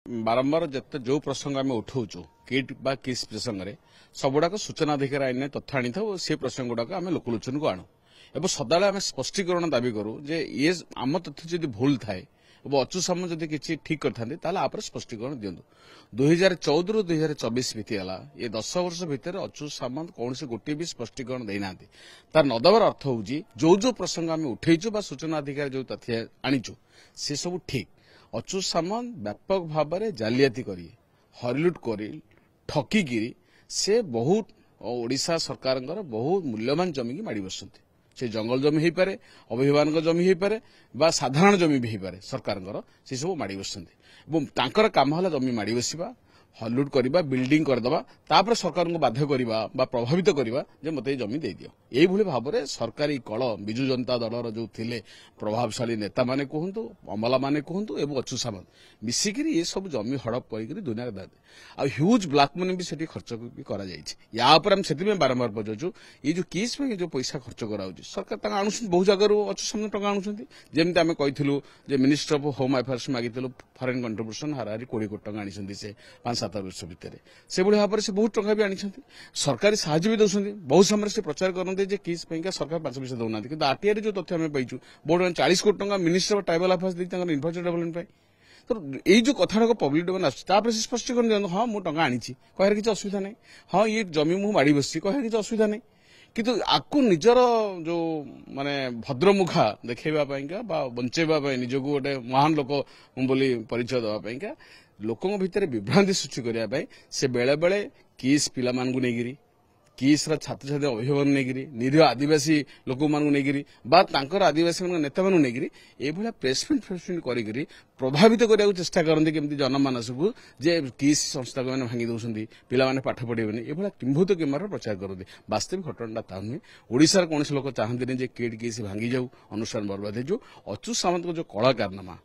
बारंबार जिते जो प्रसंग आम उठाऊचु किट बा किस प्रसंग में सबुड़ाक सूचना अधिकार आईन तथ्य आनी था से प्रसंग गुड़ाक आम लोकलोचन को आणु एवं सदा आम स्पष्टीकरण दाबी करूँ जे ये आम तथ्य जब भूल थाए अच्यु सामंत जब किसी ठीक करते आप स्पष्टीकरण दिंतु 2014 ରୁ 2024 बीतीगला ये 10 वर्ष भितर अच्यु सामंत कौन से गोटे भी स्पष्टीकरण देना तार नदबार अर्थ हूँ जो जो प्रसंग आम उठेचु बा सूचना अधिकार जो तथ्य आनीचु से सब ठीक अच्यु सामंत व्यापक भाव में जालियाती करी हरिलुट करी ठकिकी से बहुत ओडिशा सरकार बहुत मूल्यवान जमी की माड़ी बसुंती से जंगल जमी हो पारे अभिभावन जमी हो पारे बा साधारण जमी भी हो पारे सरकार से सब माड़ी बसुंती काम है जमी माड़ी बसवा हलुट करवा बिल्डिंग करदे तापर सरकार को बाध्य करवा बा प्रभावित करवा जे मते जमी दे दियो यही भाव में सरकारी कल विजु जनता दलर जो थिले प्रभावशाली नेता माने कहतु अमला माने कहतु एवं अच्यु सामंत मिसिक ये सब जमी हड़प कर दुनिया आ ह्यूज ब्लैक मनी भी सेठी खर्च भी करा से बारंबार पचारू ये जो केस में जो पैसा खर्च करा सरकार आणु बहुत जगह अच्यु सामंत टका आणुंट जमी आम कहूँ मिनिस्टर ऑफ होम अफेयर्स मागिलु फॉरेन कंट्रीब्यूशन हाराहारी 20 कोटी टका आनी से 5-7 वर्ष भितर से भाव में से बहुत टका भी आनी सरकारी साहाय्य भी दौरान बहुत समय से प्रचार करते किस सरकार 5 पैसा दौना कि आरटीआई जो तथ्य आम पाइचु बोर्ड 40 कोटी टका मिनिस्टर ऑफ ट्राइबल अफेयर्स देखते इन्फ्रास्ट्रक्चर डेवलपमेंट तो यही जो कथा पब्लिक डोमेन आसपर से स्पष्टीकरण दिखाँ हाँ मुझे टका आनी कह किसी असुविधा नहीं हाँ ये जमी मुझे माड़ी बस कह किसी असुविधा नहीं किंतु आपको निजर जो माने भद्रमुखा देखा बंचेबा निजक गोटे महान लोक बोली परिचय देवाई लोकों भितर विभ्रांति सृष्टि करने से बेले बेले किस पिला नहीं किस छात्र छात्री अभिभावक नहीं निरीह आदिवासी लोक नहीं आदिवासी नेता नहीं ये प्रेसमिट फ्रेसमिट कर प्रभावित करने चेष्टा करते केमती जनमानस को जे किस संस्था को भांगी दौरान पिला पाठ पढ़ेबनी ये किंभूत किमार प्रचार करते वास्तविक घटना ता नुहे ओडिशार कौन लोक चाहते जे किड केस भांगी जाऊ अनुष्ठान बर्बाद हो अच्यु सामंत को जो कला कारनामा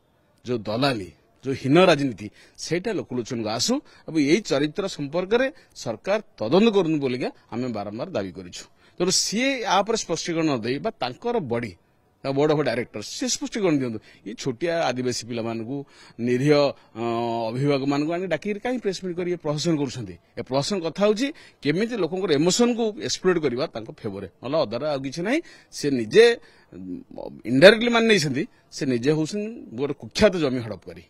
जो दलाली जो हीन राजनीति सेटा लोकलोचन को आसू अब यही चरित्र संपर्क में सरकार तदंत करूँ बोलिका आम बारंबार दावी करूँ तो सी आप स्पष्टीकरण दे बड़ी बोर्ड ऑफ डायरेक्टर सी स्पष्टीकरण दिंतु ये छोटिया आदिवासी पिला निरीह अभिभावक मान डाक कहीं प्रेसमिट कर प्रहसन कर प्रहसन कथा हूँ केमी लोक इमोशन को एक्सप्लोर करवा फेवर ना अदर आ कि ना सी निजे इनडायरेक्टली मान नहीं से निजे हूँ गोटे कुख्यात जमी हड़प करी